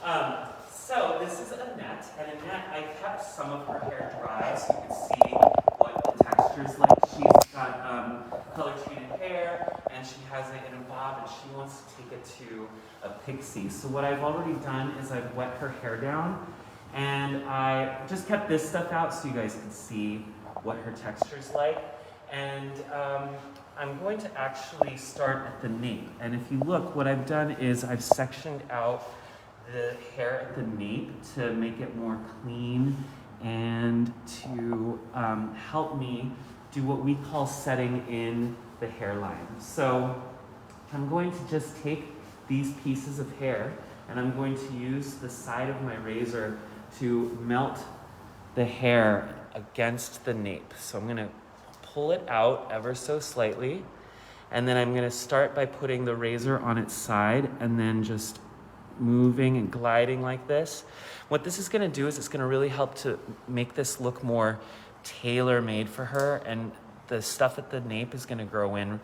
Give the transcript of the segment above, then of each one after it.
So this is Annette, and Annette, I kept some of her hair dry so you can see what the texture's like. She's got color-treated hair, and she has it in a bob, and she wants to take it to a Pixie. So what I've already done is I've wet her hair down, and I just kept this stuff out so you guys can see what her texture's like. And I'm going to actually start at the nape. And if you look, what I've done is I've sectioned out the hair at the nape to make it more clean and to help me do what we call setting in the hairline. So I'm going to just take these pieces of hair and I'm going to use the side of my razor to melt the hair against the nape. So I'm going to pull it out ever so slightly, and then I'm going to start by putting the razor on its side and then just moving and gliding like this. What this is going to do is it's going to really help to make this look more tailor-made for her, and the stuff at the nape is going to grow in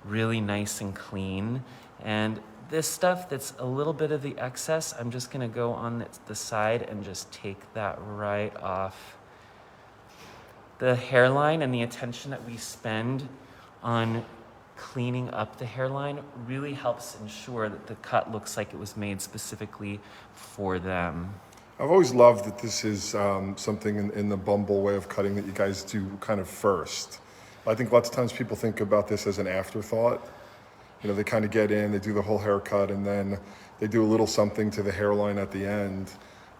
really nice and clean. And this stuff that's a little bit of the excess, I'm just going to go on the side and just take that right off. The hairline and the attention that we spend on cleaning up the hairline really helps ensure that the cut looks like it was made specifically for them. I've always loved that this is something in the Bumble way of cutting that you guys do kind of first. I think lots of times people think about this as an afterthought. You know, they kind of get in, they do the whole haircut, and then they do a little something to the hairline at the end.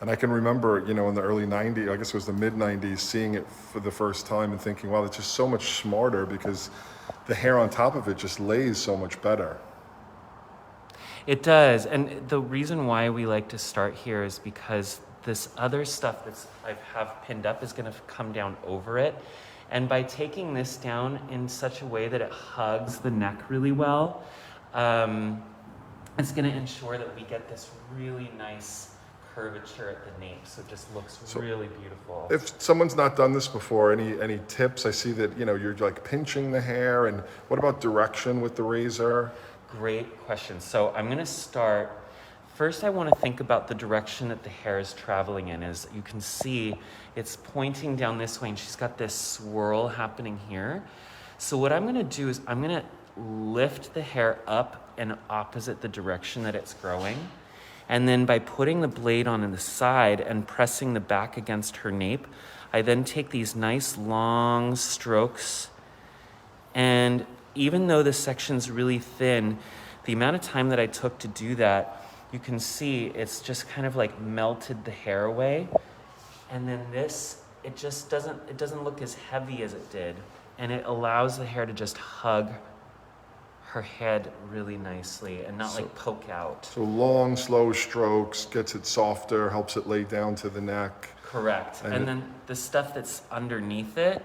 And I can remember, you know, in the early 90s, I guess it was the mid-90s, seeing it for the first time and thinking, wow, it's just so much smarter because the hair on top of it just lays so much better. It does, and the reason why we like to start here is because this other stuff that I have pinned up is going to come down over it. And by taking this down in such a way that it hugs the neck really well, it's going to ensure that we get this really nice curvature at the nape, so it just looks really beautiful. If someone's not done this before, any tips? I see that, you know, you're like pinching the hair, and what about direction with the razor? Great question. So I'm going to start. First, I want to think about the direction that the hair is traveling in. As you can see, it's pointing down this way, and she's got this swirl happening here. So what I'm going to do is I'm going to lift the hair up and opposite the direction that it's growing. And then by putting the blade on the side and pressing the back against her nape, I then take these nice long strokes. And even though this section's really thin, the amount of time that I took to do that, you can see it's just kind of like melted the hair away. And then this, it doesn't look as heavy as it did. And it allows the hair to just hug her head really nicely and not like poke out. So long, slow strokes, gets it softer, helps it lay down to the neck. Correct. And then the stuff that's underneath it,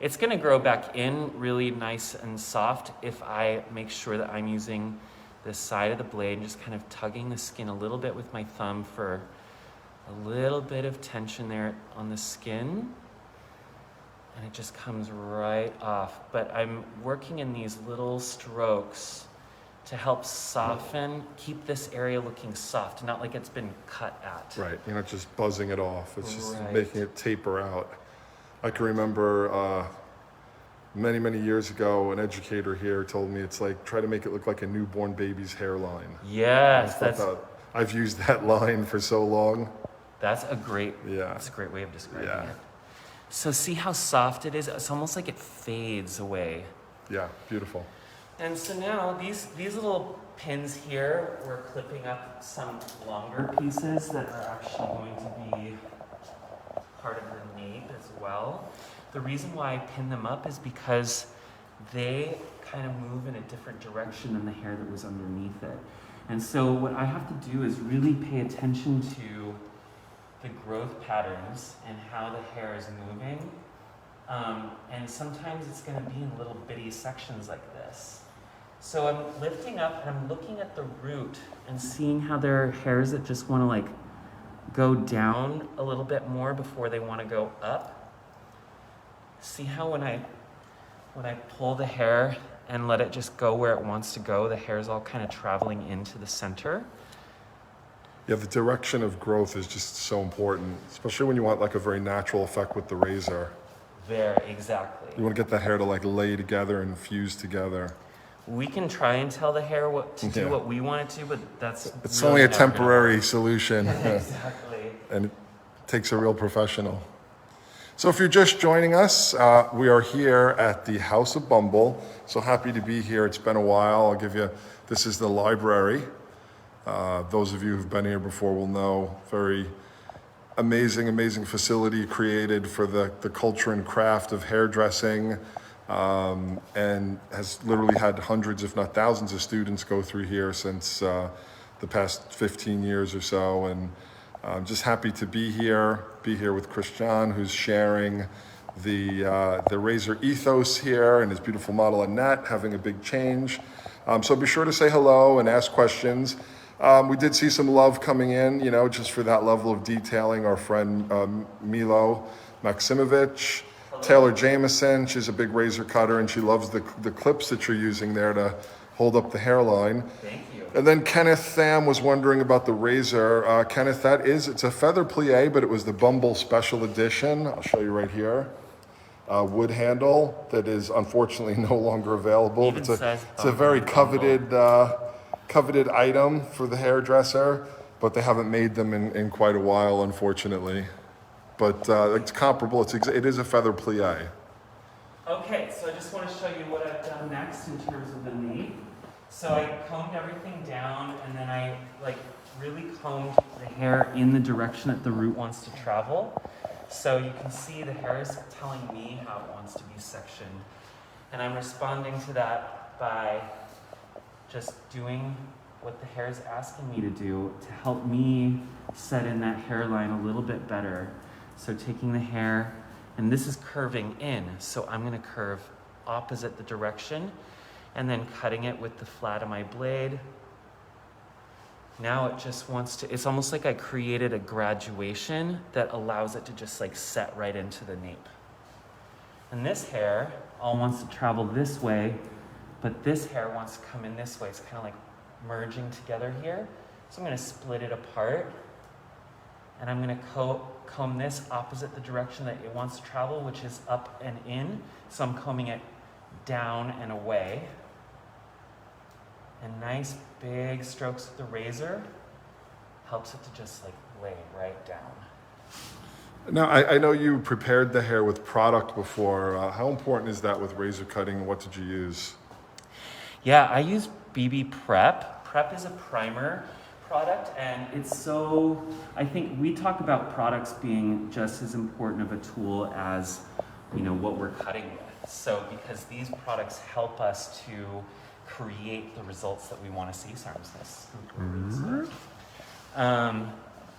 it's going to grow back in really nice and soft if I make sure that I'm using the side of the blade and just kind of tugging the skin a little bit with my thumb for a little bit of tension there on the skin. And it just comes right off. But I'm working in these little strokes to help soften, keep this area looking soft, not like it's been cut at. Right, you're not just buzzing it off, it's just making it taper out. I can remember many, many years ago, an educator here told me it's like, try to make it look like a newborn baby's hairline. Yes, I've used that line for so long. That's a great way of describing it. So see how soft it is? It's almost like it fades away. Yeah, beautiful. And so now these little pins here, we're clipping up some longer pieces that are actually going to be part of the nape as well. The reason why I pin them up is because they kind of move in a different direction than the hair that was underneath it. And so what I have to do is really pay attention to the growth patterns and how the hair is moving. And sometimes it's going to be in little bitty sections like this. So I'm lifting up and I'm looking at the root and seeing how there are hairs that just want to like go down a little bit more before they want to go up. See how when I pull the hair and let it just go where it wants to go, the hair is all kind of traveling into the center. Yeah, the direction of growth is just so important, especially when you want like a very natural effect with the razor. Exactly. You want to get that hair to like lay together and fuse together. We can try and tell the hair what to do, Yeah. what we want it to, but that's It's really only a never gonna temporary work. solution. Exactly. And it takes a real professional. So if you're just joining us, we are here at the House of Bumble. So happy to be here. It's been a while. I'll give you, this is the library. Those of you who've been here before will know, very amazing facility created for the culture and craft of hairdressing, and has literally had hundreds, if not thousands of students go through here since the past 15 years or so. And I'm just happy to be here with Christian, who's sharing the razor ethos here, and his beautiful model Annette having a big change. So be sure to say hello and ask questions. We did see some love coming in, just for that level of detailing. Our friend Milo Maximovich, Taylor Jameson, she's a big razor cutter, and she loves the clips that you're using there to hold up the hairline. Thank you. And then Kenneth Tham was wondering about the razor. Kenneth, it's a feather plie, but it was the Bumble Special Edition. I'll show you right here. Wood handle that is unfortunately no longer available. Even It's says a very Bumble. coveted item for the hairdresser, but they haven't made them in quite a while, unfortunately. But it's comparable. It is a feather plie. Okay, so I just want to show you what I've done next in terms of the nape. So I combed everything down, and then I really combed the hair in the direction that the root wants to travel. So you can see the hair is telling me how it wants to be sectioned. And I'm responding to that by just doing what the hair is asking me to do to help me set in that hairline a little bit better. So taking the hair, and this is curving in, so I'm gonna curve opposite the direction, and then cutting it with the flat of my blade. Now it just wants to, it's almost like I created a graduation that allows it to just set right into the nape. And this hair all wants to travel this way, but this hair wants to come in this way. It's kind of like merging together here. So I'm gonna split it apart, and I'm gonna comb this opposite the direction that it wants to travel, which is up and in. So I'm combing it down and away. And nice big strokes with the razor helps it to just lay right down. Now, I know you prepared the hair with product before. How important is that with razor cutting? What did you use? Yeah, I use BB Prep. Prep is a primer product, and I think we talk about products being just as important of a tool as, what we're cutting with. So because these products help us to create the results that we want to see. Sorry,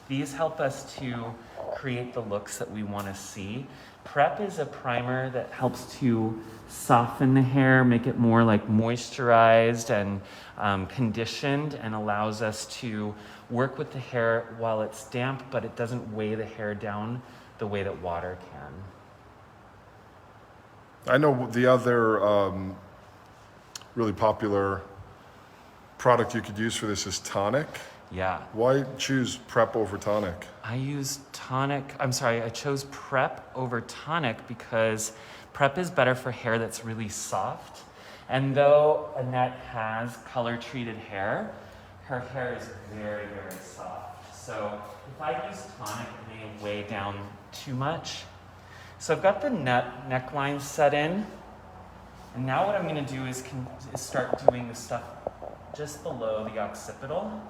these help us to create the looks that we want to see. Prep is a primer that helps to soften the hair, make it more moisturized and conditioned, and allows us to work with the hair while it's damp, but it doesn't weigh the hair down the way that water can. I know the other really popular product you could use for this is tonic. Yeah. Why choose Prep over tonic? I chose Prep over tonic because Prep is better for hair that's really soft. And though Annette has color-treated hair, her hair is very, very soft. So if I use tonic, it may weigh down too much. So I've got the neckline set in. And now what I'm gonna do is start doing the stuff just below the occipital.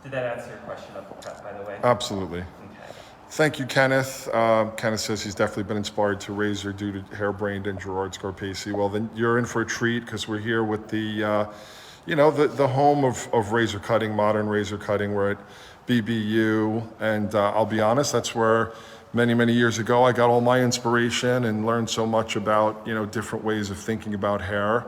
Did that answer your question about the prep, by the way? Absolutely. Okay. Thank you, Kenneth. Kenneth says he's definitely been inspired to razor due to hairbrained and Gerard Scarpese. Well, then you're in for a treat because we're here with the home of razor cutting, modern razor cutting. We're at BBU, and I'll be honest, that's where many years ago I got all my inspiration and learned so much about different ways of thinking about hair.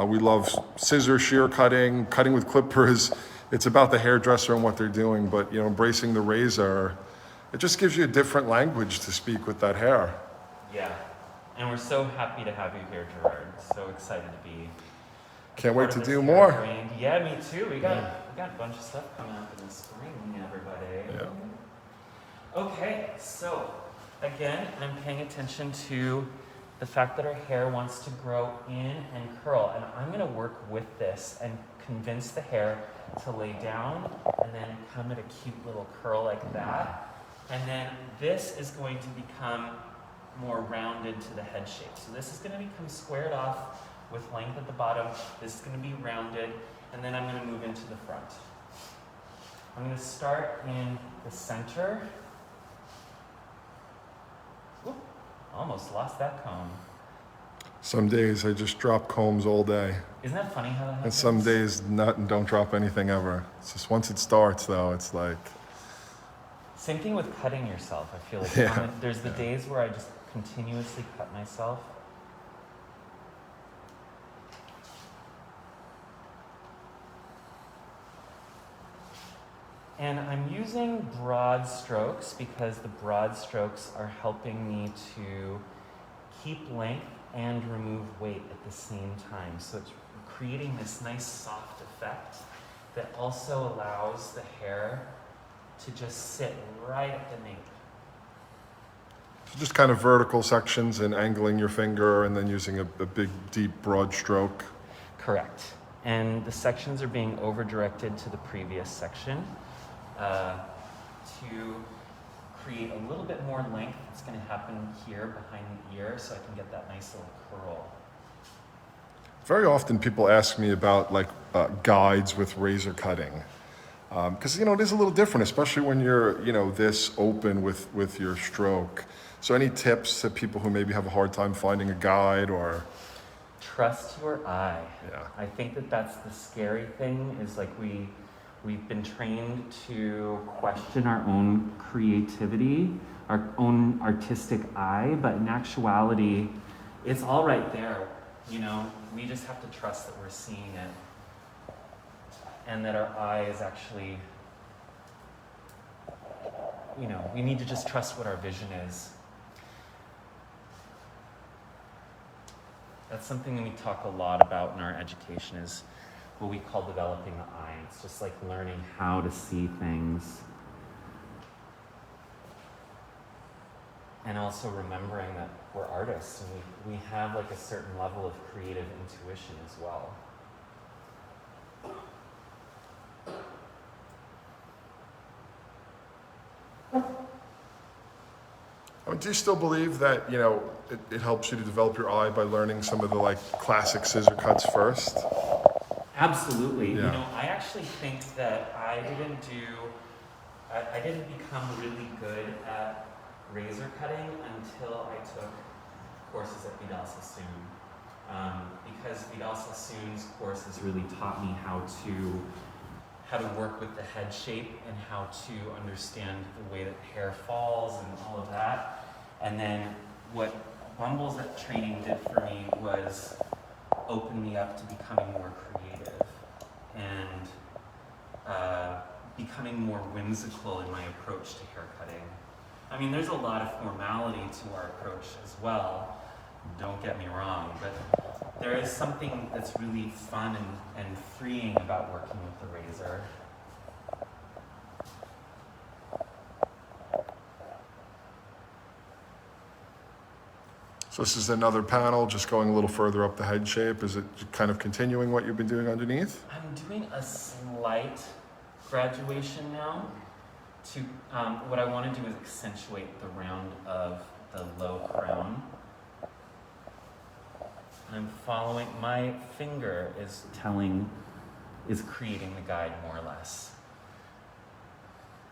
We love scissor shear cutting with clippers. It's about the hairdresser and what they're doing, but embracing the razor, it just gives you a different language to speak with that hair. Yeah, and we're so happy to have you here, Gerard. So excited to be. Can't wait to do more. Yeah, me too. We got a got a bunch of stuff coming up in the spring, everybody. Yeah. Okay, so again, I'm paying attention to the fact that our hair wants to grow in and curl, and I'm gonna work with this and convince the hair to lay down and then come at a cute little curl like that. And then this is going to become more rounded to the head shape. So this is gonna become squared off with length at the bottom. This is gonna be rounded, and then I'm gonna move into the front. I'm gonna start in the center. Whoop, almost lost that comb. Some days I just drop combs all day. Isn't that funny how that happens? And some days don't drop anything ever. It's just once it starts though, it's like. Same thing with cutting yourself. I feel like Yeah. there's the days where I just continuously cut myself. And I'm using broad strokes because the broad strokes are helping me to keep length and remove weight at the same time. So it's creating this nice soft effect that also allows the hair to just sit right at the nape. So just kind of vertical sections and angling your finger and then using a big, deep, broad stroke. Correct. And the sections are being over-directed to the previous section to create a little bit more length. It's going to happen here behind the ear so I can get that nice little curl. Very often people ask me about like guides with razor cutting. Because, it is a little different, especially when you're, this open with your stroke. So any tips to people who maybe have a hard time finding a guide or? Trust your eye. Yeah. I think that's the scary thing is like we've been trained to question our own creativity, our own artistic eye, but in actuality, it's all right there. We just have to trust that we're seeing it and that our eye is actually, we need to just trust what our vision is. That's something that we talk a lot about in our education is what we call developing the eye. It's just like learning how to see things. And also remembering that we're artists and we have like a certain level of creative intuition as well. Do you still believe that, it helps you to develop your eye by learning some of the like classic scissor cuts first? Absolutely. Yeah. I actually think that I didn't become really good at razor cutting until I took courses at Vidal Sassoon. Because Vidal Sassoon's courses really taught me how to work with the head shape and how to understand the way that hair falls and all of that. And then what Bumble's training did for me was open me up to becoming more creative and becoming more whimsical in my approach to hair cutting. I mean, there's a lot of formality to our approach as well, don't get me wrong, but there is something that's really fun and freeing about working with the razor. So this is another panel, just going a little further up the head shape. Is it kind of continuing what you've been doing underneath? I'm doing a slight graduation now. What I want to do is accentuate the round of the low crown. I'm following, my finger is creating the guide more or less.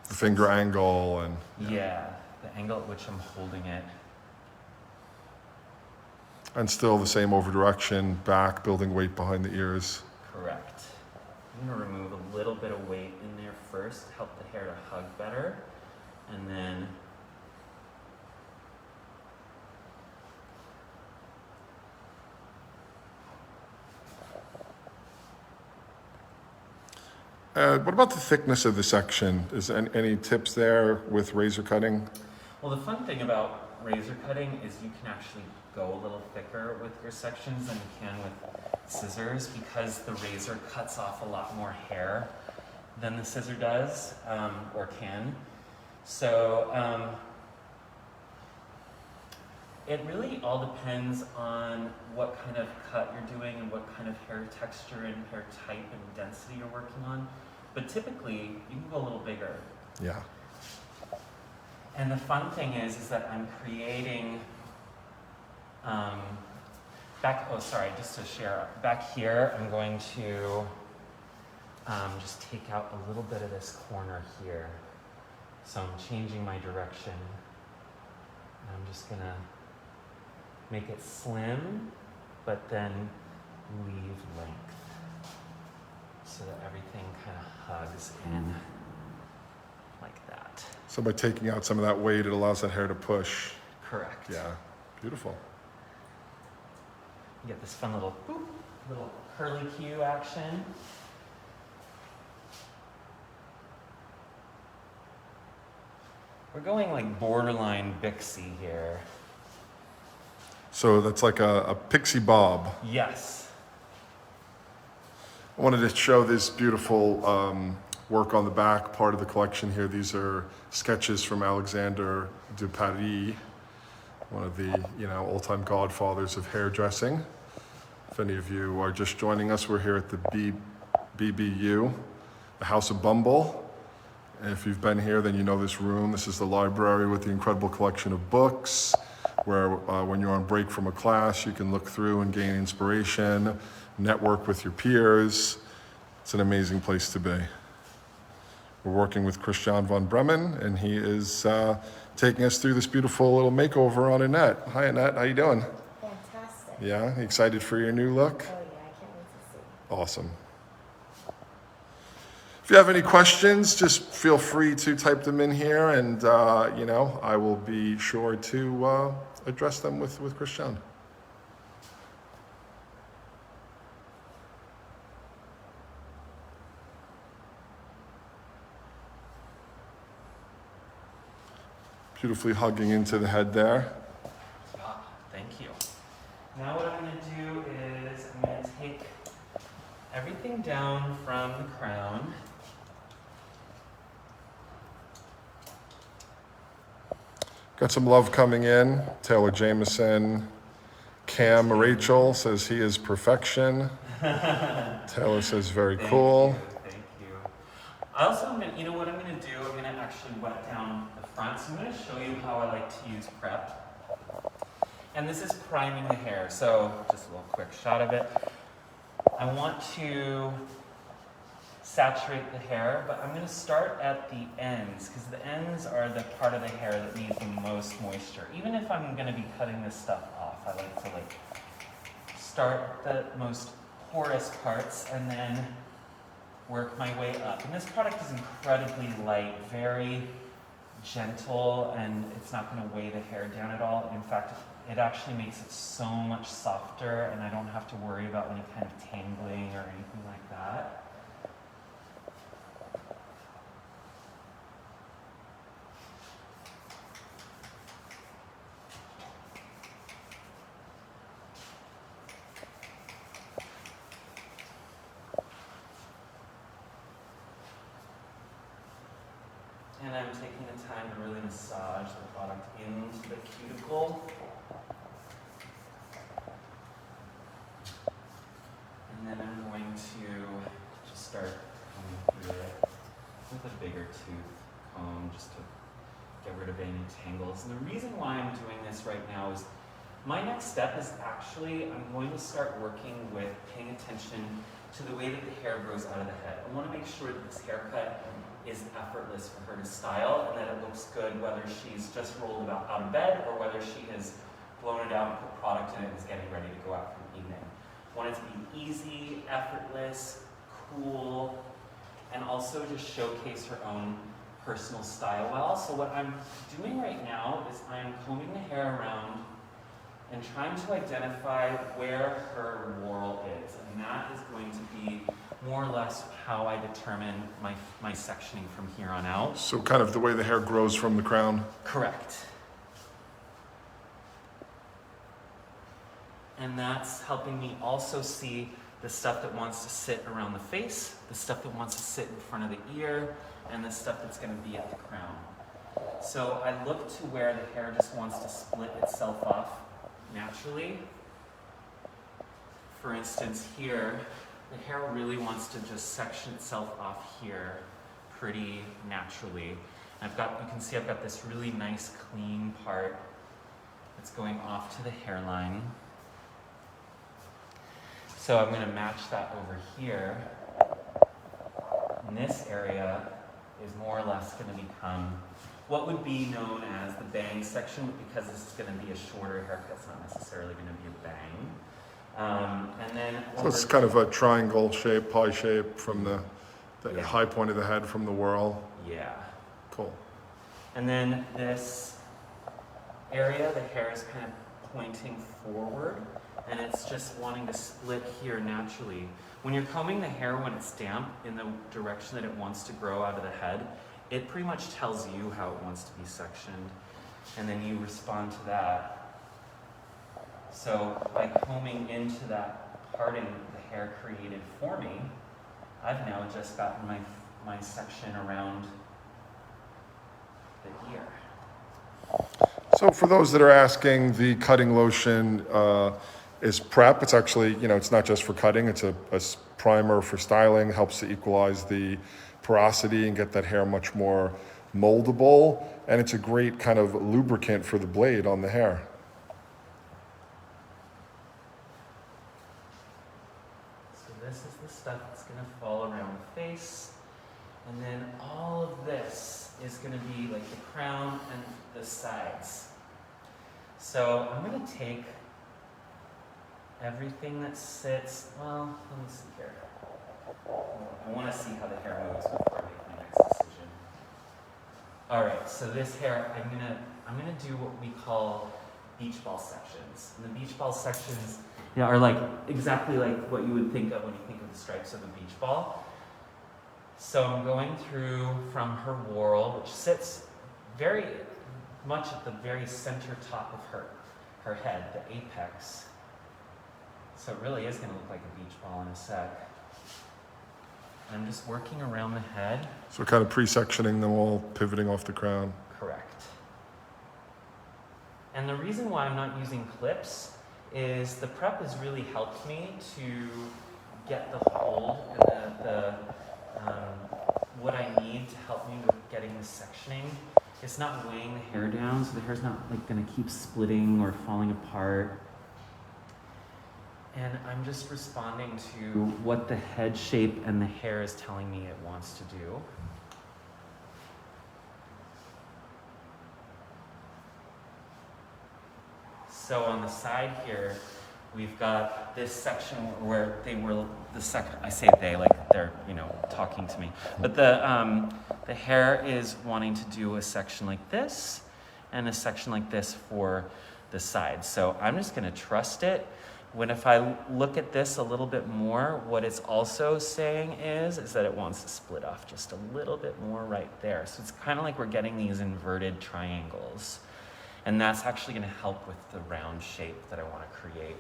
The finger angle and... Yeah, the angle at which I'm holding it. And still the same over direction, back, building weight behind the ears. Correct. I'm going to remove a little bit of weight in there first, help the hair to hug better, and then what about the thickness of the section? Is any tips there with razor cutting? Well, the fun thing about razor cutting is you can actually go a little thicker with your sections than you can with scissors because the razor cuts off a lot more hair than the scissor does, or can. So it really all depends on what kind of cut you're doing and what kind of hair texture and hair type and density you're working on. But typically, you can go a little bigger. Yeah. And the fun thing is that I'm creating, just to share, back here, I'm going to just take out a little bit of this corner here. So I'm changing my direction. And I'm just gonna make it slim, but then leave length so that everything kind of hugs in like that. So by taking out some of that weight, it allows that hair to push. Correct. Yeah, beautiful. You get this fun little boop, little curly cue action. We're going like borderline Pixie here. So that's like a pixie bob. Yes. I wanted to show this beautiful work on the back part of the collection here. These are sketches from Alexander de Paris, one of the all-time godfathers of hairdressing. If any of you are just joining us, we're here at the BBU, the House of Bumble. And if you've been here, then you know this room. This is the library with the incredible collection of books, where when you're on break from a class, you can look through and gain inspiration, network with your peers. It's an amazing place to be. We're working with Christian von Bremen, and he is taking us through this beautiful little makeover on Annette. Hi, Annette. How you doing? Fantastic. Yeah? Excited for your new look? Oh yeah, I can't wait to see. Awesome. If you have any questions, just feel free to type them in here, and I will be sure to address them with Christian. Beautifully hugging into the head there. Ah, thank you. Now what I'm going to do is I'm going to take everything down from the crown. Got some love coming in. Taylor Jameson. Cam Rachel says he is perfection. Taylor says very cool. Thank you. I also, you know what I'm going to do? I'm going to actually wet down the front. So I'm going to show you how I like to use prep. And this is priming the hair. So just a little quick shot of it. I want to saturate the hair, but I'm going to start at the ends, because the ends are the part of the hair that needs the most moisture. Even if I'm going to be cutting this stuff off, I like to start the most porous parts and then work my way up. And this product is incredibly light, very gentle, and it's not going to weigh the hair down at all. In fact, it actually makes it so much softer, and I don't have to worry about any kind of tangling or anything like that. And I'm taking the time to really massage the product into the cuticle. And then I'm going to just start combing through it with a bigger tooth comb just to get rid of any tangles. And the reason why I'm doing this right now is my next step is actually I'm going to start working with paying attention to the way that the hair grows out of the head. I want to make sure that this haircut is effortless for her to style and that it looks good whether she's just rolled out of bed or whether she has blown it out and put product in it and is getting ready to go out for the evening. I want it to be easy, effortless, cool, and also just showcase her own personal style well. So what I'm doing right now is I'm combing the hair around and trying to identify where her whorl is. And that is going to be more or less how I determine my sectioning from here on out. So kind of the way the hair grows from the crown. Correct. And that's helping me also see the stuff that wants to sit around the face, the stuff that wants to sit in front of the ear, and the stuff that's going to be at the crown. So I look to where the hair just wants to split itself off naturally. For instance, here, the hair really wants to just section itself off here pretty naturally. You can see I've got this really nice clean part that's going off to the hairline. So I'm going to match that over here. And this area is more or less going to become what would be known as the bang section, because this is going to be a shorter haircut. It's not necessarily going to be a bang. And then So it's kind of a triangle shape, pie shape from the Yeah. high point of the head from the whirl. Yeah. Cool. And then this area, the hair is kind of pointing forward, and it's just wanting to split here naturally. When you're combing the hair when it's damp in the direction that it wants to grow out of the head, it pretty much tells you how it wants to be sectioned, and then you respond to that. So by combing into that parting the hair created for me, I've now just gotten my section around the ear. So for those that are asking, the cutting lotion is prep. It's actually, it's not just for cutting. It's a primer for styling, helps to equalize the porosity and get that hair much more moldable. And it's a great kind of lubricant for the blade on the hair. So this is the stuff that's going to fall around the face. And then all of this is going to be like the crown and the sides. So I'm going to take everything that sits, well, let me see here. I want to see how the hair moves before I make my next decision. All right, so this hair, I'm gonna do what we call beach ball sections. And the beach ball sections are like exactly like what you would think of when you think of the stripes of a beach ball. So I'm going through from her whorl, which sits very much at the very center top of her head, the apex. So it really is going to look like a beach ball in a sec. I'm just working around the head. So kind of pre-sectioning them all, pivoting off the crown. Correct. And the reason why I'm not using clips is the prep has really helped me to get the hold and what I need to help me with getting the sectioning. It's not weighing the hair down, so the hair's not like going to keep splitting or falling apart. And I'm just responding to what the head shape and the hair is telling me it wants to do. So on the side here, we've got this section where I say they, like they're, talking to me. But the hair is wanting to do a section like this and a section like this for the side. So I'm just gonna trust it. If I look at this a little bit more, what it's also saying is that it wants to split off just a little bit more right there. So it's kind of like we're getting these inverted triangles. And that's actually going to help with the round shape that I want to create.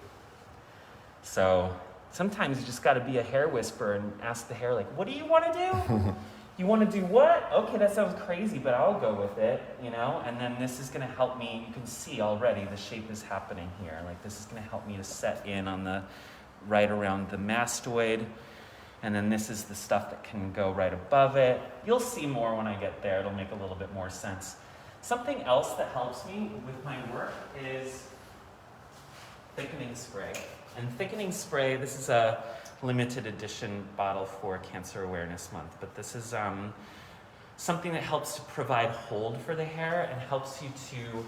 So sometimes you just got to be a hair whisperer and ask the hair, like, what do you want to do? You want to do what? Okay, that sounds crazy, but I'll go with it, And then this is going to help me. You can see already the shape is happening here. Like this is going to help me to set in on right around the mastoid. And then this is the stuff that can go right above it. You'll see more when I get there. It'll make a little bit more sense. Something else that helps me with my work is thickening spray. And thickening spray, this is a limited edition bottle for Cancer Awareness Month, but this is something that helps to provide hold for the hair and helps you to,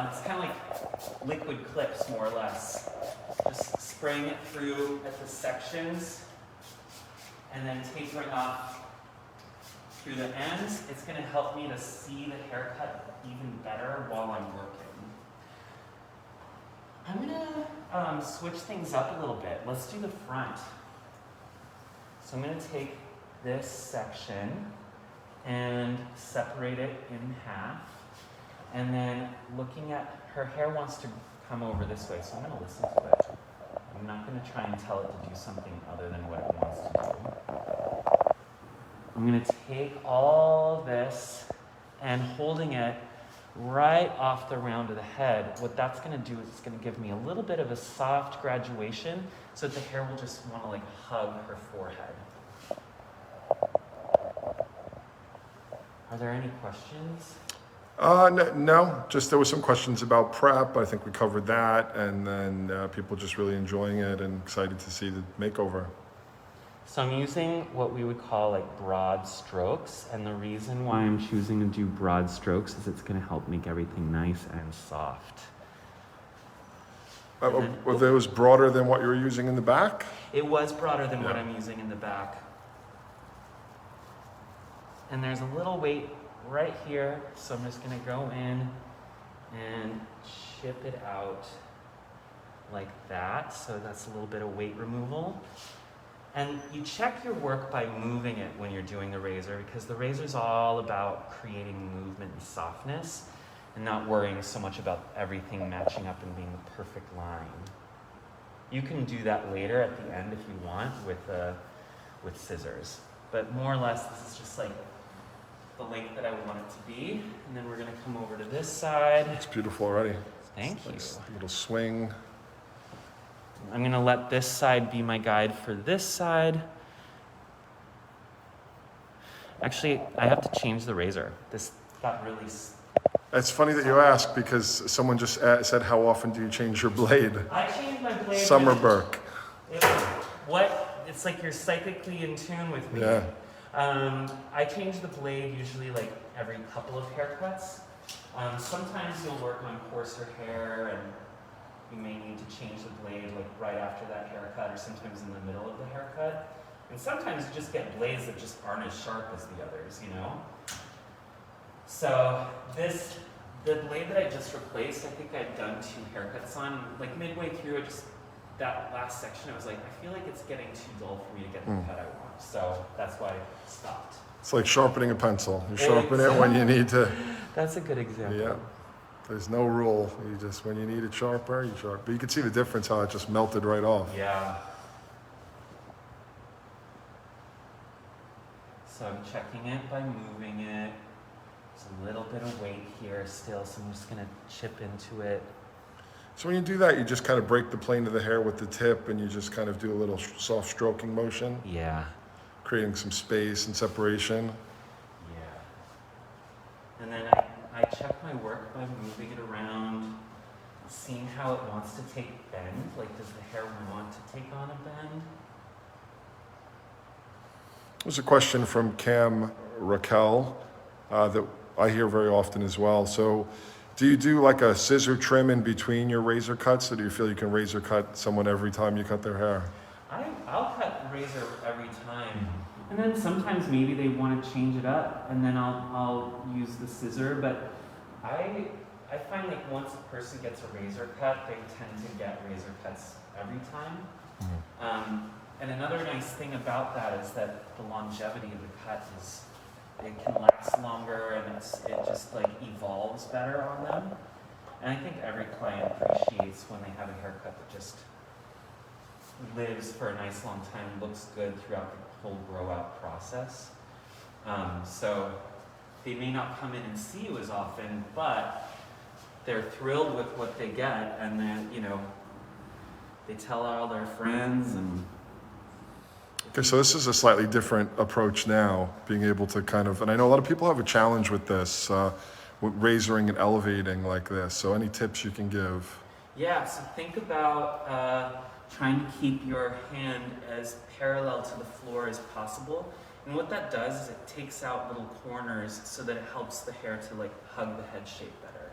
it's kind of like liquid clips more or less. Just spraying it through at the sections and then tapering off through the ends. It's going to help me to see the haircut even better while I'm working. I'm going to switch things up a little bit. Let's do the front. So I'm going to take this section and separate it in half. And then looking at her hair wants to come over this way, so I'm going to listen to it. I'm not going to try and tell it to do something other than what it wants to do. I'm going to take all this and holding it right off the round of the head. What that's going to do is it's going to give me a little bit of a soft graduation so that the hair will just want to like hug her forehead. Are there any questions? No, just there were some questions about prep. I think we covered that, and then people just really enjoying it and excited to see the makeover. So I'm using what we would call like broad strokes, and the reason why I'm choosing to do broad strokes is it's going to help make everything nice and soft. Were those broader than what you were using in the back? It was broader than what Yeah. I'm using in the back. And there's a little weight right here, so I'm just going to go in and chip it out like that. So that's a little bit of weight removal. And you check your work by moving it when you're doing the razor, because the razor is all about creating movement and softness and not worrying so much about everything matching up and being the perfect line. You can do that later at the end if you want with scissors. But more or less, this is just like the length that I want it to be. And then we're going to come over to this side. It's beautiful already. Thank you. Nice little swing. I'm going to let this side be my guide for this side. Actually, I have to change the razor. This got really... It's funny that you ask, because someone just said, how often do you change your blade? I changed my blade. Summer Burke. It's like you're psychically in tune with me. Yeah. I change the blade usually like every couple of haircuts. Sometimes you'll work on coarser hair and you may need to change the blade like right after that haircut, or sometimes in the middle of the haircut. And sometimes you just get blades that just aren't as sharp as the others, you know? So the blade that I just replaced, I think I'd done 2 haircuts on. Like midway through, that last section, I was like, I feel like it's getting too dull for me to get the cut I want. So that's why I stopped. It's like sharpening a pencil. You sharpen it when you need to. That's a good example. Yeah. There's no rule. You just, when you need it sharper, you sharpen. But you can see the difference, how it just melted right off. Yeah. So I'm checking it by moving it. There's a little bit of weight here still, so I'm just going to chip into it. So when you do that, you just kind of break the plane of the hair with the tip, and you just kind of do a little soft stroking motion, Yeah. creating some space and separation. Yeah. And then I check my work by moving it around, seeing how it wants to take bend. Like, does the hair want to take on a bend? There's a question from Cam Raquel that I hear very often as well. So do you do like a scissor trim in between your razor cuts, or do you feel you can razor cut someone every time you cut their hair? I'll cut razor every time. And then sometimes maybe they want to change it up, and then I'll use the scissor. But I find like once a person gets a razor cut, they tend to get razor cuts every time. And another nice thing about that is that the longevity of the cut is, it can last longer, and it just like evolves better on them. And I think every client appreciates when they have a haircut that just lives for a nice long time, looks good throughout the whole grow out process. So they may not come in and see you as often, but they're thrilled with what they get, and then, you know, they tell all their friends. And Okay, so this is a slightly different approach now, being able to kind of, and I know a lot of people have a challenge with this, with razoring and elevating like this. So any tips you can give? yeah, so think about trying to keep your hand as parallel to the floor as possible. And what that does is it takes out little corners so that it helps the hair to like hug the head shape better.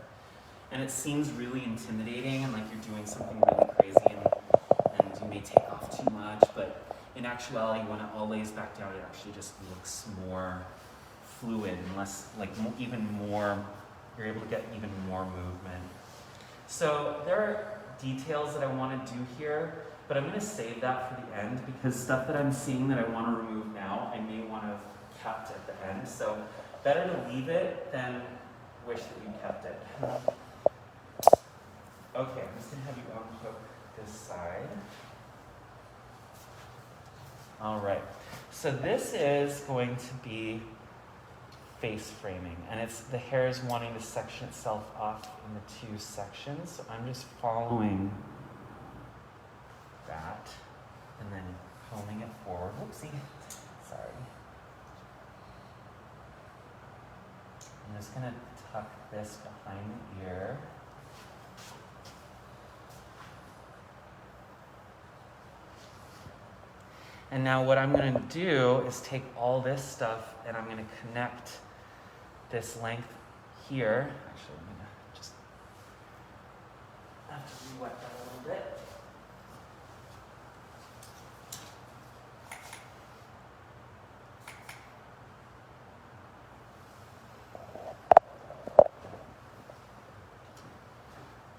And it seems really intimidating and like you're doing something really crazy, and you may take off too much, but in actuality, when it all lays back down, it actually just looks more fluid and less, like even more, you're able to get even more movement. So there are details that I want to do here, but I'm going to save that for the end, because stuff that I'm seeing that I want to remove now, I may want to have kept at the end. So better to leave it than wish that you kept it. Okay, I'm just going to have you unhook this side. All right. So this is going to be face framing, and it's the hair is wanting to section itself off in the 2 sections. So I'm just following that and then combing it forward. Whoopsie. Sorry. I'm just gonna tuck this behind the ear. And now what I'm going to do is take all this stuff and I'm going to connect this length here. Actually, I'm going to just have to re-wet that a little bit.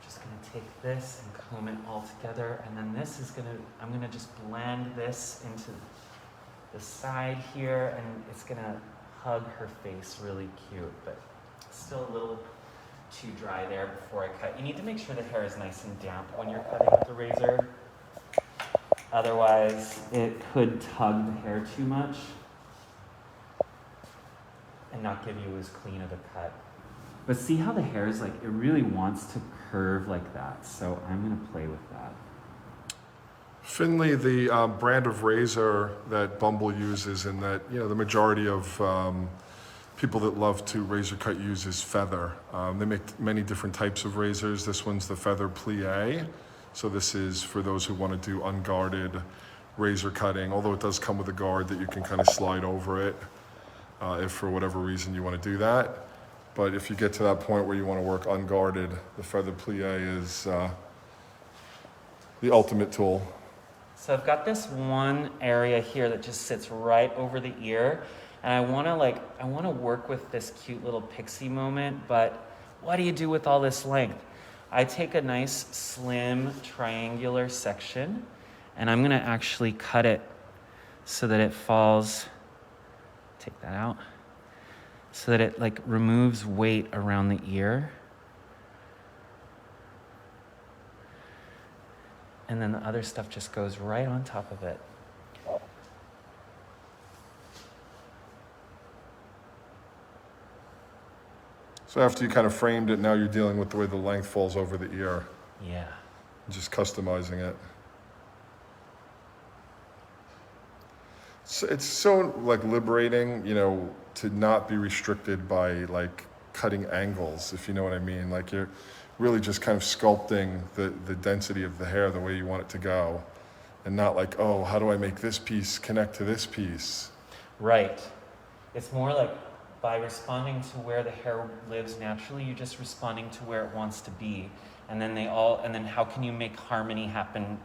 Just going to take this and comb it all together, and then this is I'm gonna just blend this into the side here, and it's gonna hug her face really cute, but still a little too dry there before I cut. You need to make sure the hair is nice and damp when you're cutting with the razor. Otherwise, it could tug the hair too much and not give you as clean of a cut. But see how the hair is like, it really wants to curve like that. So I'm gonna play with that. Finley, the brand of razor that Bumble uses, and that, you know, the majority of people that love to razor cut use is feather. They make many different types of razors. This one's the feather plie. So this is for those who want to do unguarded razor cutting, although it does come with a guard that you can kind of slide over it if for whatever reason you want to do that. But if you get to that point where you want to work unguarded, the feather plie is the ultimate tool. So I've got this one area here that just sits right over the ear, and I want to work with this cute little Pixie moment, but what do you do with all this length? I take a nice slim triangular section, and I'm going to actually cut it so that it falls, take that out, so that it like removes weight around the ear. And then the other stuff just goes right on top of it. So after you kind of framed it, now you're dealing with the way the length falls over the ear. Yeah. Just customizing it. So it's so like liberating, you know, to not be restricted by like cutting angles, if you know what I mean. Like you're really just kind of sculpting the density of the hair the way you want it to go, and not like, oh, how do I make this piece connect to this piece? Right. It's more like by responding to where the hair lives naturally, you're just responding to where it wants to be. And then how can you make harmony happen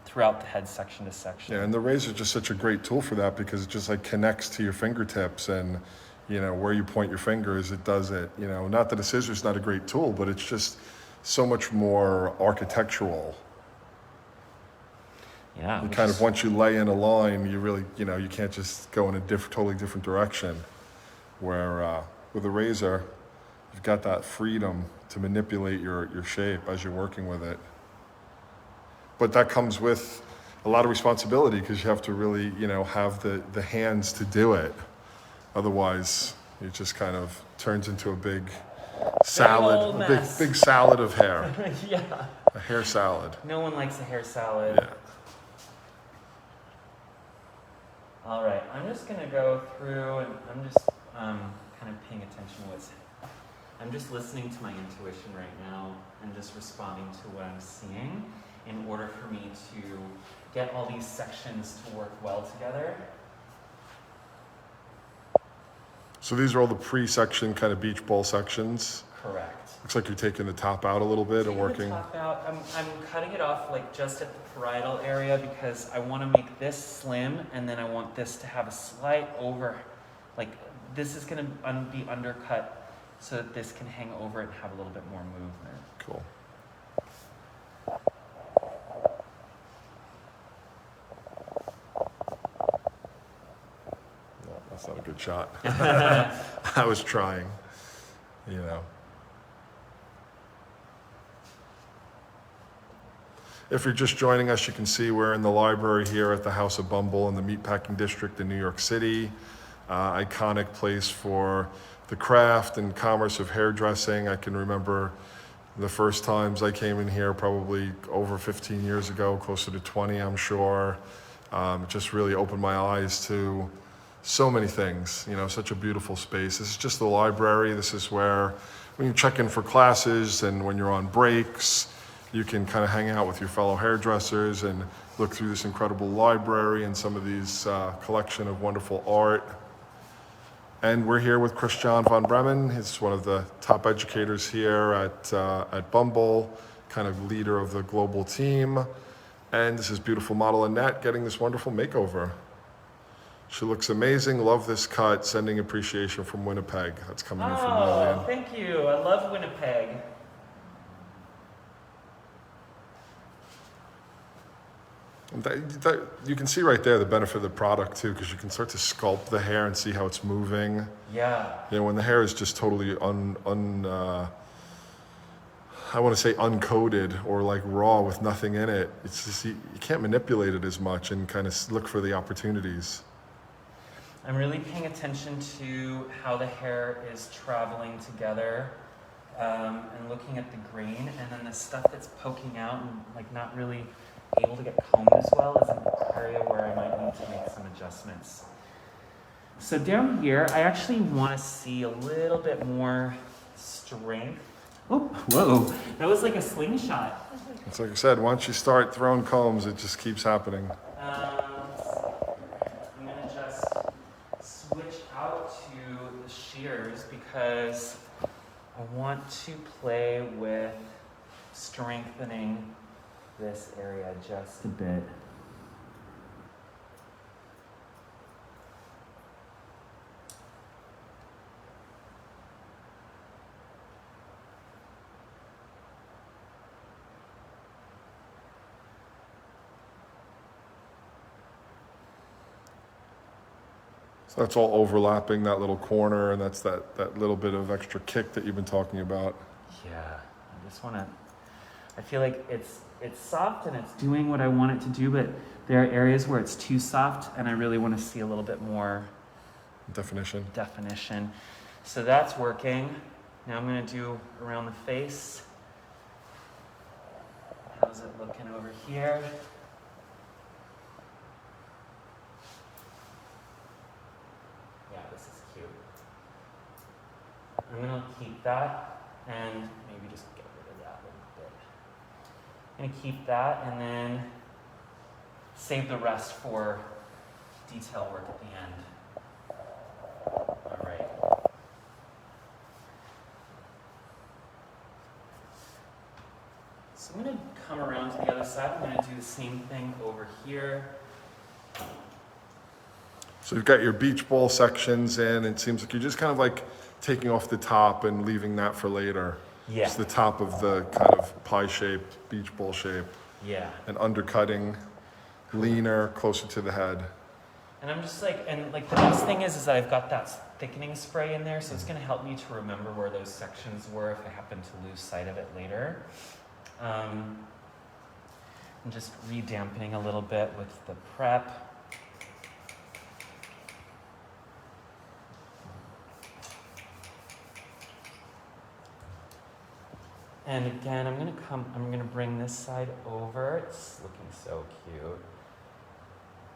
throughout the head section to section? Yeah, and the razor is just such a great tool for that, because it just like connects to your fingertips, and you know, where you point your fingers, it does it. You know, not that a scissor's not a great tool, but it's just so much more architectural. Yeah. You kind of, once you lay in a line, you really, you know, you can't just go in a totally different direction. Where with a razor, you've got that freedom to manipulate your shape as you're working with it. But that comes with a lot of responsibility, because you have to really, you know, have the hands to do it. Otherwise, it just kind of turns into a big salad, a big salad of hair. Yeah. A hair salad. No one likes a hair salad. Yeah. All right, I'm just gonna go through, and I'm just kind of paying attention to I'm just listening to my intuition right now and just responding to what I'm seeing in order for me to get all these sections to work well together. So these are all the pre-section kind of beach ball sections. Correct. Looks like you're taking the top out a little bit and working. The top out. I'm cutting it off like just at the parietal area, because I want to make this slim, and then I want this to have a slight over, like this is going to be undercut so that this can hang over it and have a little bit more movement. Cool. No, that's not a good shot. I was trying, you know. If you're just joining us, you can see we're in the library here at the House of Bumble in the Meatpacking District in New York City. Iconic place for the craft and commerce of hairdressing. I can remember the first times I came in here, probably over 15 years ago, closer to 20, I'm sure. It just really opened my eyes to so many things, you know, such a beautiful space. This is just the library. This is where, when you check in for classes and when you're on breaks, you can kind of hang out with your fellow hairdressers and look through this incredible library and some of these collection of wonderful art. And we're here with Christian von Bremen. He's one of the top educators here at Bumble, kind of leader of the global team. And this is beautiful model Annette getting this wonderful makeover. She looks amazing. Love this cut. Sending appreciation from Winnipeg. That's coming in from Lillian. Oh, thank you. I love Winnipeg. And you can see right there the benefit of the product too, because you can start to sculpt the hair and see how it's moving. Yeah. You know, when the hair is just totally I want to say uncoated or like raw with nothing in it, it's just, you can't manipulate it as much and kind of look for the opportunities. I'm really paying attention to how the hair is traveling together, and looking at the grain, and then the stuff that's poking out and like not really able to get combed as well is an area where I might need to make some adjustments. So down here, I actually want to see a little bit more strength. Oh, whoa, that was like a slingshot. It's like I said, once you start throwing combs, it just keeps happening. I'm gonna just switch out to the shears because I want to play with strengthening this area just a bit. So that's all overlapping that little corner, and that's that little bit of extra kick that you've been talking about. Yeah, I just want to, I feel like it's soft and it's doing what I want it to do, but there are areas where it's too soft and I really want to see a little bit more Definition. So that's working. Now I'm going to do around the face. How's it looking over here? Yeah, this is cute. I'm going to keep that and maybe just get rid of that a little bit. I'm going to keep that and then save the rest for detail work at the end. All right. So I'm going to come around to the other side. I'm going to do the same thing over here. So you've got your beach ball sections in. It seems like you're just kind of like taking off the top and leaving that for later. Yeah. Just the top of the kind of pie-shaped beach ball shape. Yeah. And undercutting, leaner, closer to the head. And I'm just like, and like the best thing is that I've got that thickening spray in there, so it's going to help me to remember where those sections were if I happen to lose sight of it later. I'm just re-dampening a little bit with the prep. And again, I'm gonna bring this side over. It's looking so cute.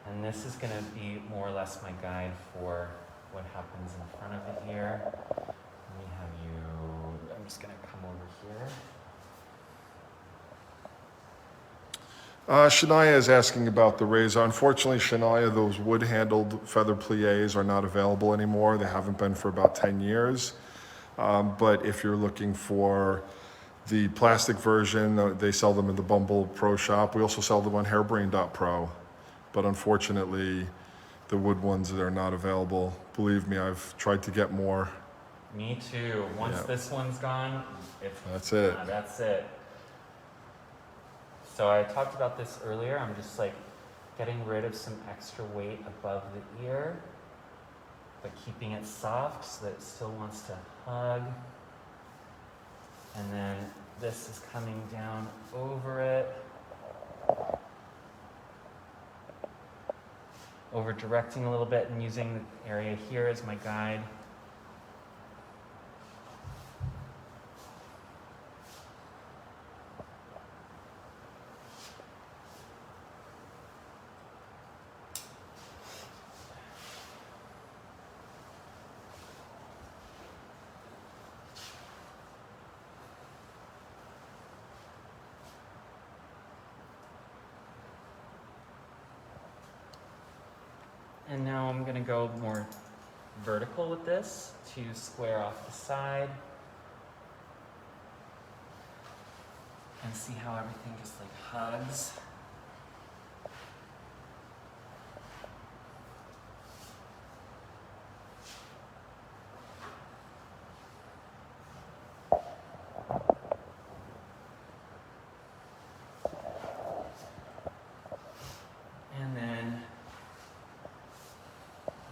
And this is gonna be more or less my guide for what happens in front of it here. Let me have you, I'm just gonna come over here. Shania is asking about the razor. Unfortunately, Shania, those wood-handled feather pliés are not available anymore. They haven't been for about 10 years. But if you're looking for the plastic version, they sell them in the Bumble Pro shop. We also sell them on hairbrain.pro. But unfortunately, the wood ones are not available. Believe me, I've tried to get more. Me too. Once this one's gone, That's it. That's it. So I talked about this earlier. I'm just like getting rid of some extra weight above the ear, but keeping it soft so that it still wants to hug. And then this is coming down over it. over directing a little bit and using the area here as my guide. And now I'm going to go more vertical with this to square off the side. And see how everything just like hugs. And then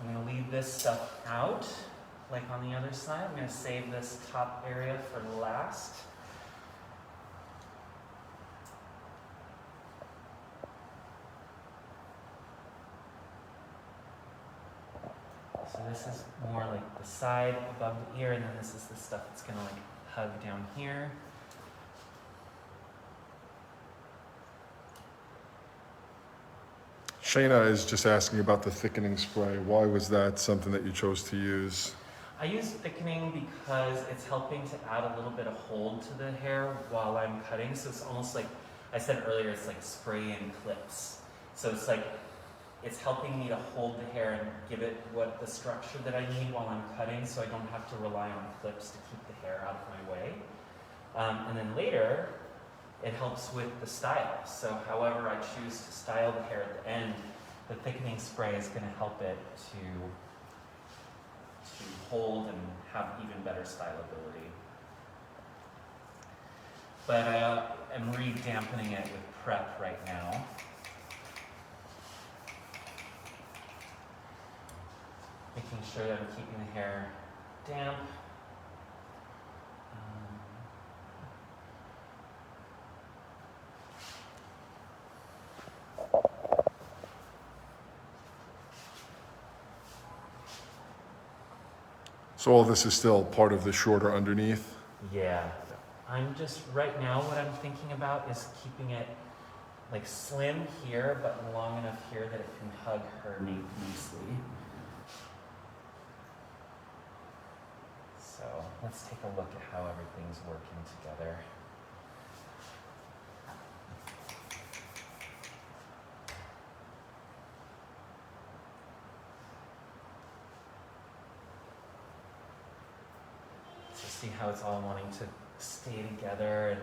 I'm going to leave this stuff out, like on the other side. I'm going to save this top area for last. So this is more like the side above the ear, and then this is the stuff that's going to like hug down here. Shayna is just asking about the thickening spray. Why was that something that you chose to use? I use thickening because it's helping to add a little bit of hold to the hair while I'm cutting. So it's almost like I said earlier, it's like spray and clips. So it's like it's helping me to hold the hair and give it what the structure that I need while I'm cutting, so I don't have to rely on clips to keep the hair out of my way. And then later, it helps with the style. So however I choose to style the hair at the end, the thickening spray is going to help it to hold and have even better stylability. But I'm re-dampening it with prep right now. Making sure that I'm keeping the hair damp. So all this is still part of the shorter underneath? Yeah. I'm just, right now what I'm thinking about is keeping it like slim here, but long enough here that it can hug her nape nicely. So let's take a look at how everything's working together. So see how it's all wanting to stay together and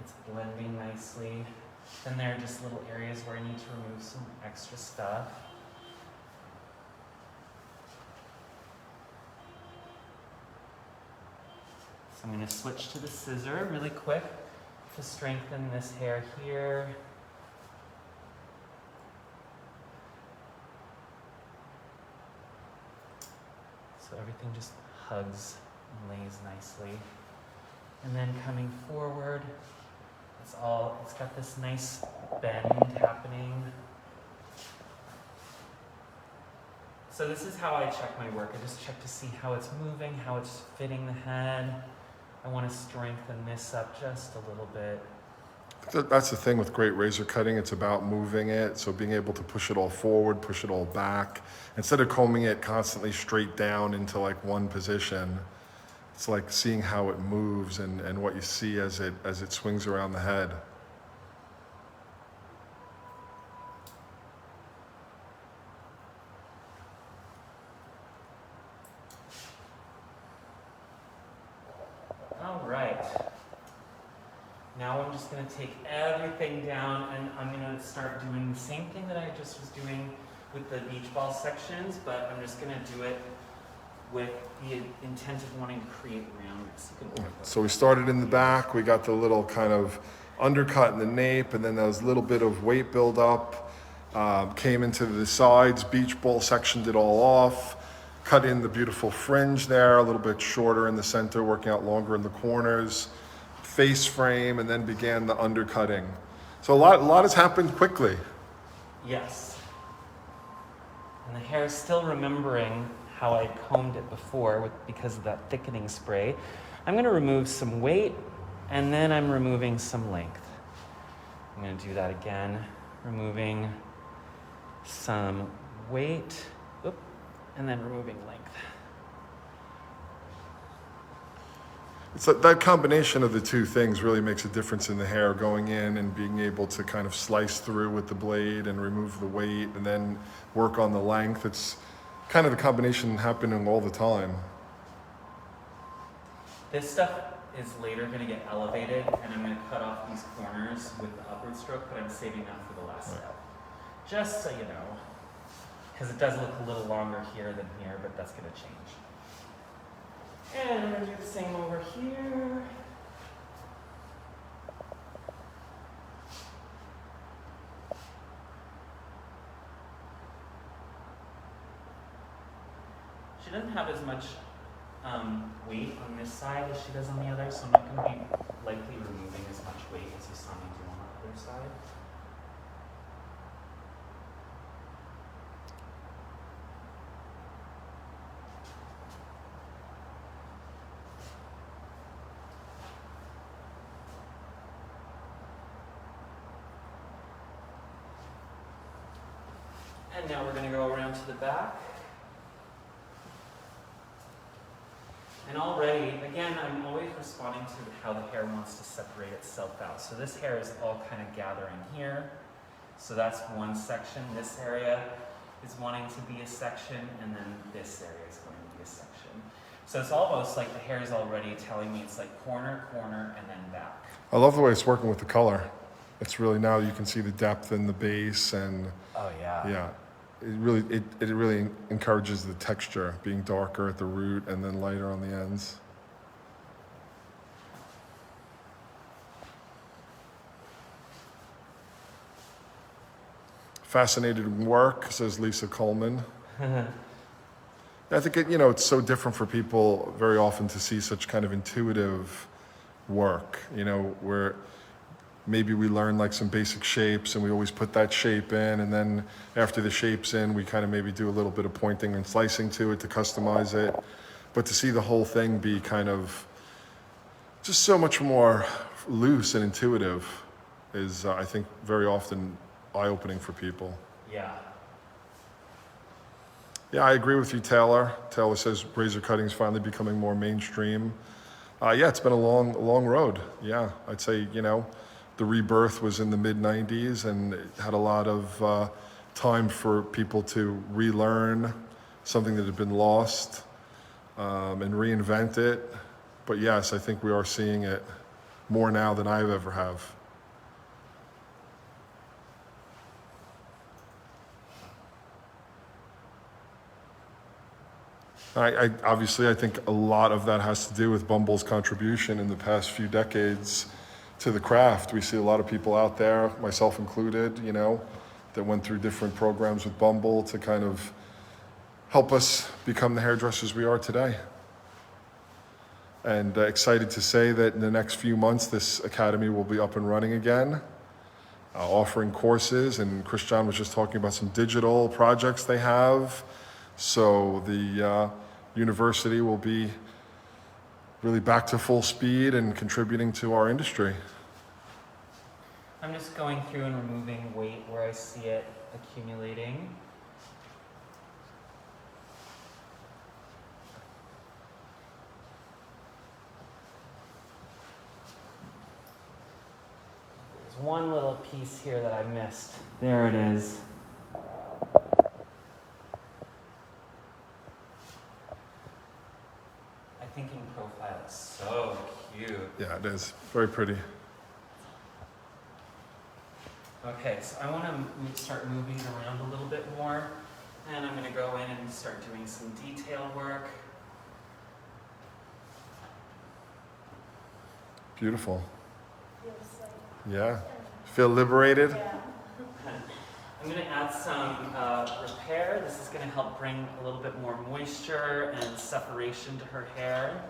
it's blending nicely. Then there are just little areas where I need to remove some extra stuff. So I'm going to switch to the scissor really quick to strengthen this hair here. So everything just hugs and lays nicely. And then coming forward, it's got this nice bend happening. So this is how I check my work. I just check to see how it's moving, how it's fitting the head. I want to strengthen this up just a little bit. That's the thing with great razor cutting. It's about moving it. So being able to push it all forward, push it all back. Instead of combing it constantly straight down into like one position, it's like seeing how it moves and what you see as it swings around the head. All right. Now I'm just going to take everything down and I'm going to start doing the same thing that I just was doing with the beach ball sections, but I'm just going to do it with the intent of wanting to create roundness. So we started in the back, we got the little kind of undercut in the nape, and then there was a little bit of weight buildup, came into the sides, beach ball sectioned it all off, cut in the beautiful fringe there, a little bit shorter in the center, working out longer in the corners, face frame, and then began the undercutting. So a lot has happened quickly. Yes. And the hair is still remembering how I combed it before because of that thickening spray. I'm gonna remove some weight, and then I'm removing some length. I'm gonna do that again, removing some weight, and then removing length. It's that combination of the two things really makes a difference in the hair, going in and being able to kind of slice through with the blade and remove the weight and then work on the length. It's kind of the combination happening all the time. This stuff is later going to get elevated, and I'm going to cut off these corners with the upward stroke, but I'm saving that for the last step. Just so you know, because it does look a little longer here than here, but that's going to change. And I'm going to do the same over here. She doesn't have as much weight on this side as she does on the other, so I'm not going to be likely removing as much weight as you saw me do on the other side. And now we're going to go around to the back. And already, again, I'm always responding to how the hair wants to separate itself out. So this hair is all kind of gathering here. So that's one section. This area is wanting to be a section, and then this area is going to be a section. So it's almost like the hair is already telling me it's like corner, corner, and then back. I love the way it's working with the color. It's really, now you can see the depth in the base, and Oh yeah. yeah, it really encourages the texture, being darker at the root and then lighter on the ends. Fascinated work, says Lisa Coleman. I think it's so different for people very often to see such kind of intuitive work, where maybe we learn like some basic shapes and we always put that shape in, and then after the shape's in, we kind of maybe do a little bit of pointing and slicing to it to customize it. But to see the whole thing be kind of just so much more loose and intuitive is, I think, very often eye-opening for people. Yeah. Yeah, I agree with you, Taylor. Taylor says razor cutting is finally becoming more mainstream. Yeah, it's been a long road. Yeah, I'd say, the rebirth was in the mid-90s, and it had a lot of time for people to relearn something that had been lost and reinvent it. But yes, I think we are seeing it more now than I've ever have. Obviously, I think a lot of that has to do with Bumble's contribution in the past few decades to the craft. We see a lot of people out there, myself included, that went through different programs with Bumble to kind of help us become the hairdressers we are today. And excited to say that in the next few months, this academy will be up and running again, offering courses. And Christian was just talking about some digital projects they have. So the university will be really back to full speed and contributing to our industry. I'm just going through and removing weight where I see it accumulating. There's one little piece here that I missed. There it is. Thinking profile is so cute. Yeah, it is. Very pretty. Okay, so I want to start moving it around a little bit more, and I'm going to go in and start doing some detail work. Beautiful. Feels like, Yeah. Feel liberated? yeah. I'm going to add some repair. This is going to help bring a little bit more moisture and separation to her hair.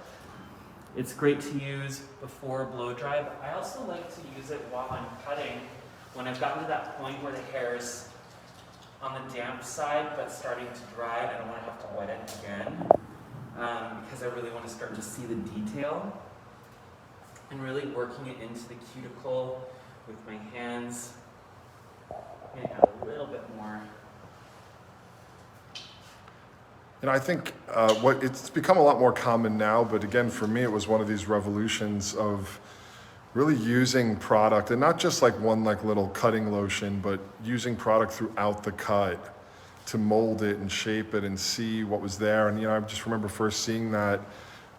It's great to use before blow dry, but I also like to use it while I'm cutting when I've gotten to that point where the hair is on the damp side, but starting to dry. I don't want to have to wet it again because I really want to start to see the detail. And really working it into the cuticle with my hands. I'm gonna add a little bit more. And I think what it's become a lot more common now, but again, for me, it was one of these revolutions of really using product, and not just like one like little cutting lotion, but using product throughout the cut to mold it and shape it and see what was there. And I just remember first seeing that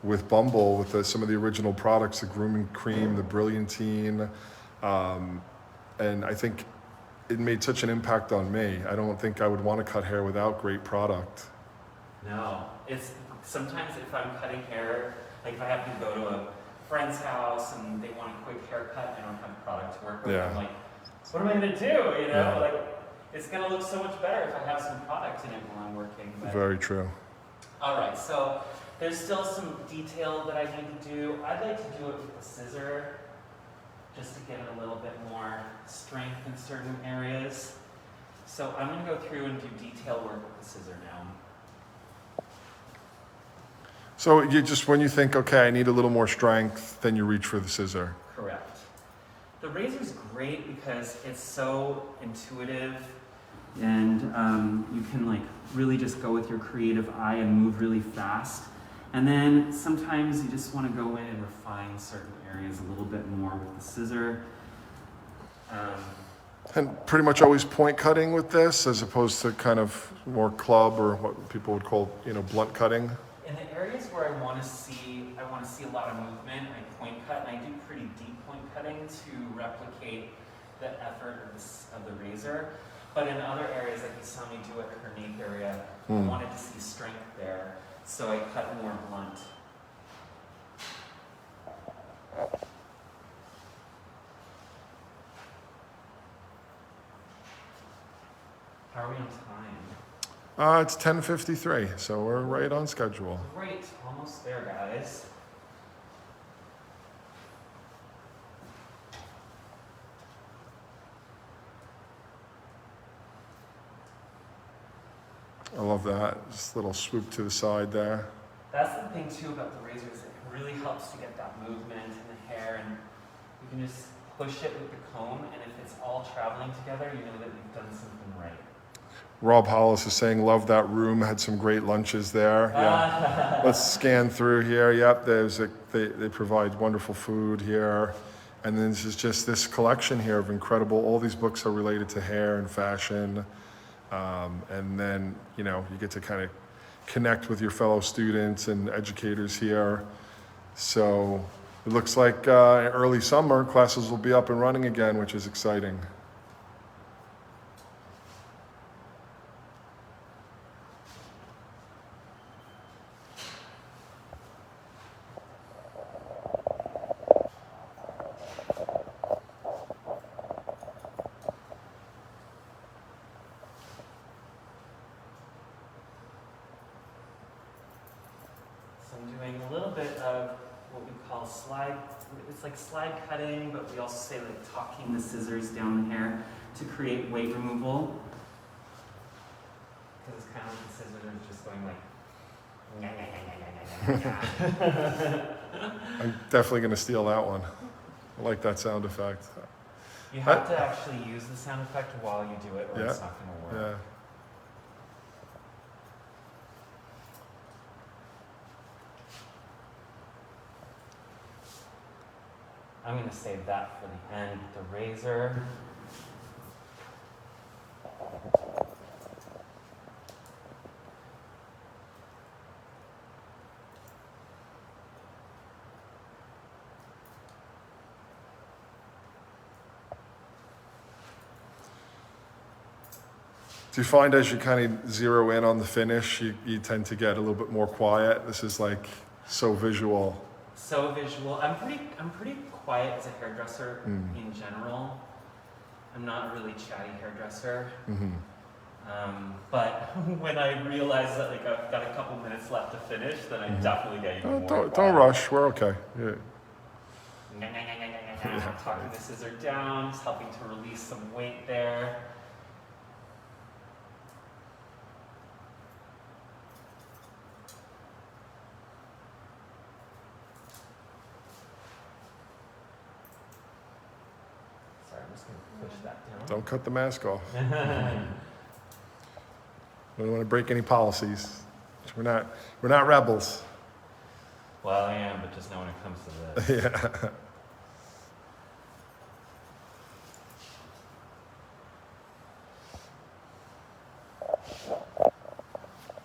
with Bumble, with some of the original products, the grooming cream, the Brilliantine, and I think it made such an impact on me. I don't think I would want to cut hair without great product. No, it's sometimes if I'm cutting hair, like if I have to go to a friend's house and they want a quick haircut, I don't have product to work with. Yeah. I'm like, what am I gonna do? Like it's gonna look so much better if I have some product in it while I'm working. But... Very true. All right, so there's still some detail that I need to do. I'd like to do it with a scissor, just to get it a little bit more strength in certain areas. So I'm gonna go through and do detail work with the scissor now. So you just, when you think, okay, I need a little more strength, then you reach for the scissor. Correct. The razor's great because it's so intuitive and you can like really just go with your creative eye and move really fast. And then sometimes you just want to go in and refine certain areas a little bit more with the scissor. And pretty much always point cutting with this, as opposed to kind of more club or what people would call, blunt cutting. In the areas where I want to see a lot of movement, I point cut, and I do pretty deep point cutting to replicate the effort of the razor. But in other areas, like you saw me do at her nape area, I wanted to see strength there, so I cut more blunt. How are we on time? It's 10:53, so we're right on schedule. Great, almost there, guys. I love that. Just a little swoop to the side there. That's the thing too about the razor, is it really helps to get that movement in the hair, and you can just push it with the comb, and if it's all traveling together, you know that you've done something right. Rob Hollis is saying, love that room, had some great lunches there. Yeah. Let's scan through here. Yep, they provide wonderful food here. And then this is just this collection here of incredible, all these books are related to hair and fashion. And then, you get to kind of connect with your fellow students and educators here. So it looks like early summer, classes will be up and running again, which is exciting. I'm doing a little bit of what we call slide, it's like slide cutting, but we also say like talking the scissors down the hair to create weight removal. Because it's kind of like the scissors are just going like, I'm definitely going to steal that one. I like that sound effect. You have to actually use the sound effect while you do it, or it's not going to work. Yeah. I'm going to save that for the end with the razor. Do you find as you kind of zero in on the finish, you tend to get a little bit more quiet? This is like so visual. So visual. I'm pretty quiet as a hairdresser in general. I'm not a really chatty hairdresser. But when I realize that like I've got a couple minutes left to finish, then I definitely get even more. Don't rush. We're okay. Yeah. Talking the scissor down, just helping to release some weight there. just gonna push that down. Don't cut the mask off. We don't want to break any policies. We're not rebels. Well, I am, but just not when it comes to this. Yeah.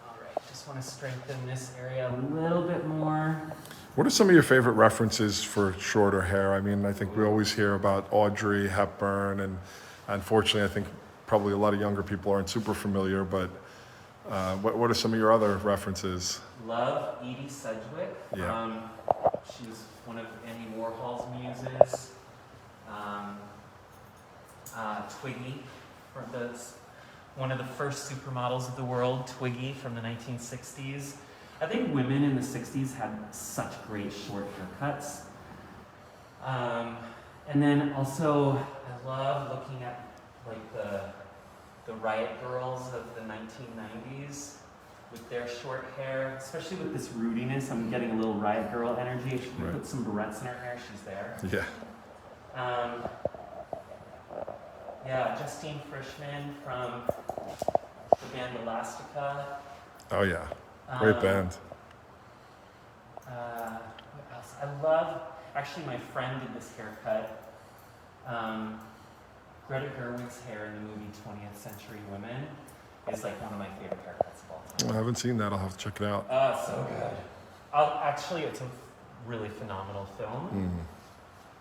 Alright, just want to strengthen this area a little bit more. What are some of your favorite references for shorter hair? I mean, I think we always hear about Audrey Hepburn, and unfortunately, I think probably a lot of younger people aren't super familiar, but what are some of your other references? Love Edie Sedgwick. Yeah. She's one of Andy Warhol's muses. Twiggy, one of the first supermodels of the world, Twiggy from the 1960s. I think women in the 60s had such great short haircuts. And then also, I love looking at like the Riot Girls of the 1990s with their short hair, especially with this rootiness. I'm getting a little Riot Girl energy. If she Right. put some barrettes in her hair, she's there. Yeah. Yeah, Justine Frischman from the band Elastica. Oh yeah. Great band. What else? I love, actually my friend did this haircut. Greta Gerwig's hair in the movie 20th Century Women is like one of my favorite haircuts of all time. I haven't seen that. I'll have to check it out. Oh, so good. Actually, it's a really phenomenal film.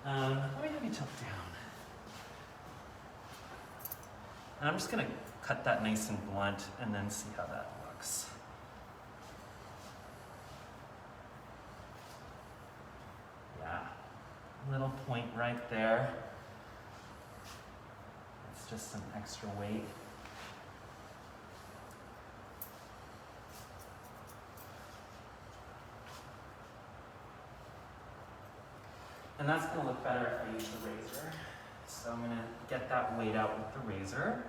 Let me have you tuck down. And I'm just gonna cut that nice and blunt and then see how that looks. Yeah, little point right there. It's just some extra weight. And that's gonna look better if I use the razor. So I'm gonna get that weight out with the razor.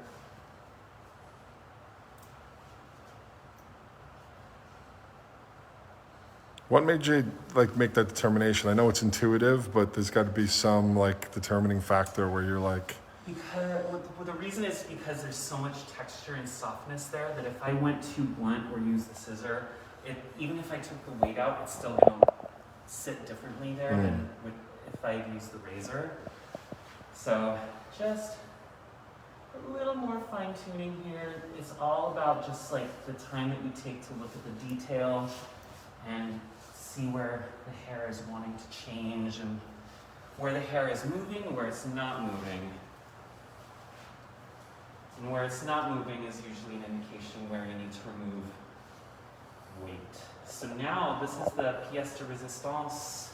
What made you like make that determination? I know it's intuitive, but there's got to be some like determining factor where you're like, Because well, the reason is because there's so much texture and softness there that if I went too blunt or used the scissor, even if I took the weight out, it's still gonna sit differently there than if I used the razor. So just a little more fine tuning here. It's all about just like the time that you take to look at the detail and see where the hair is wanting to change and where the hair is moving and where it's not moving. And where it's not moving is usually an indication where you need to remove weight. So now this is the pièce de résistance,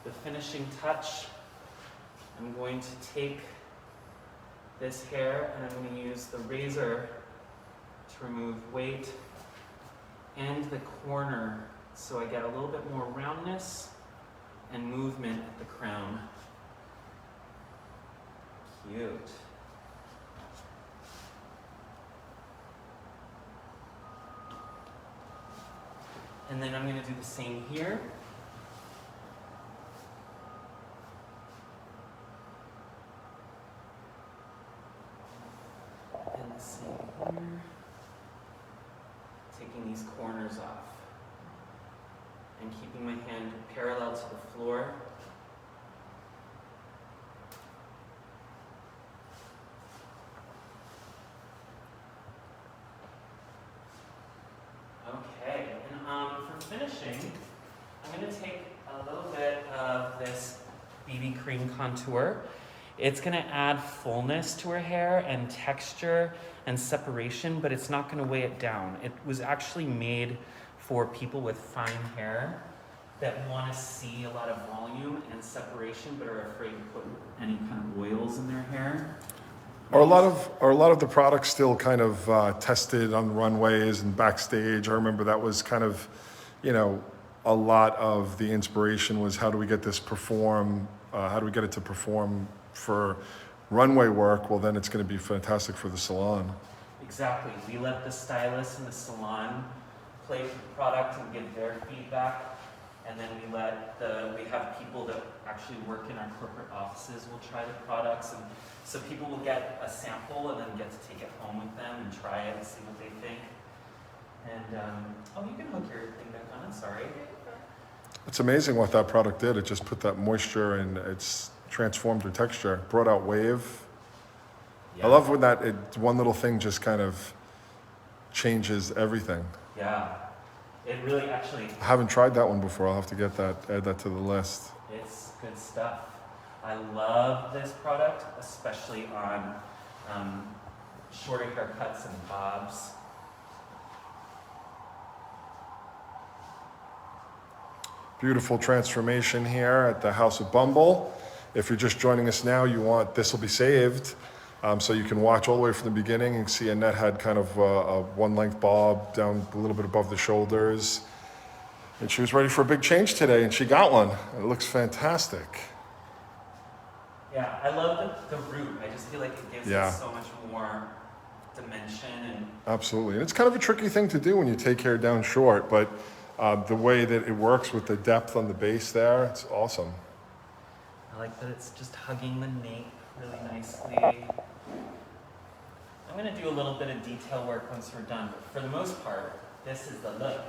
the finishing touch. I'm going to take this hair and I'm going to use the razor to remove weight and the corner so I get a little bit more roundness and movement at the crown. Cute. And then I'm going to do the same here. And the same here. Taking these corners off. And keeping my hand parallel to the floor. Okay, and for finishing, I'm going to take a little bit of this BB cream contour. It's going to add fullness to her hair and texture and separation, but it's not going to weigh it down. It was actually made for people with fine hair that want to see a lot of volume and separation, but are afraid to put any kind of oils in their hair. are a lot of the products still kind of tested on runways and backstage? I remember that was kind of, a lot of the inspiration was how do we get this perform? How do we get it to perform for runway work? Well, then it's going to be fantastic for the salon. Exactly. We let the stylists in the salon play with the product and give their feedback. And then we have people that actually work in our corporate offices will try the products, and so people will get a sample and then get to take it home with them and try it and see what they think. And oh, you can hook your thing back on. I'm sorry. It's amazing what that product did. It just put that moisture and it's transformed your texture, brought out wave. Yeah. I love when one little thing just kind of changes everything. Yeah, it really actually. I haven't tried that one before. I'll have to add that to the list. It's good stuff. I love this product, especially on shorter haircuts and bobs. Beautiful transformation here at the House of Bumble. If you're just joining us now, this will be saved. So you can watch all the way from the beginning and see Annette had kind of a one-length bob down a little bit above the shoulders. And she was ready for a big change today, and she got one. It looks fantastic. Yeah, I love the root. I just feel like it gives Yeah. it so much more dimension. And Absolutely. And it's kind of a tricky thing to do when you take hair down short, but the way that it works with the depth on the base there, it's awesome. I like that it's just hugging the nape really nicely. I'm going to do a little bit of detail work once we're done, but for the most part, this is the look.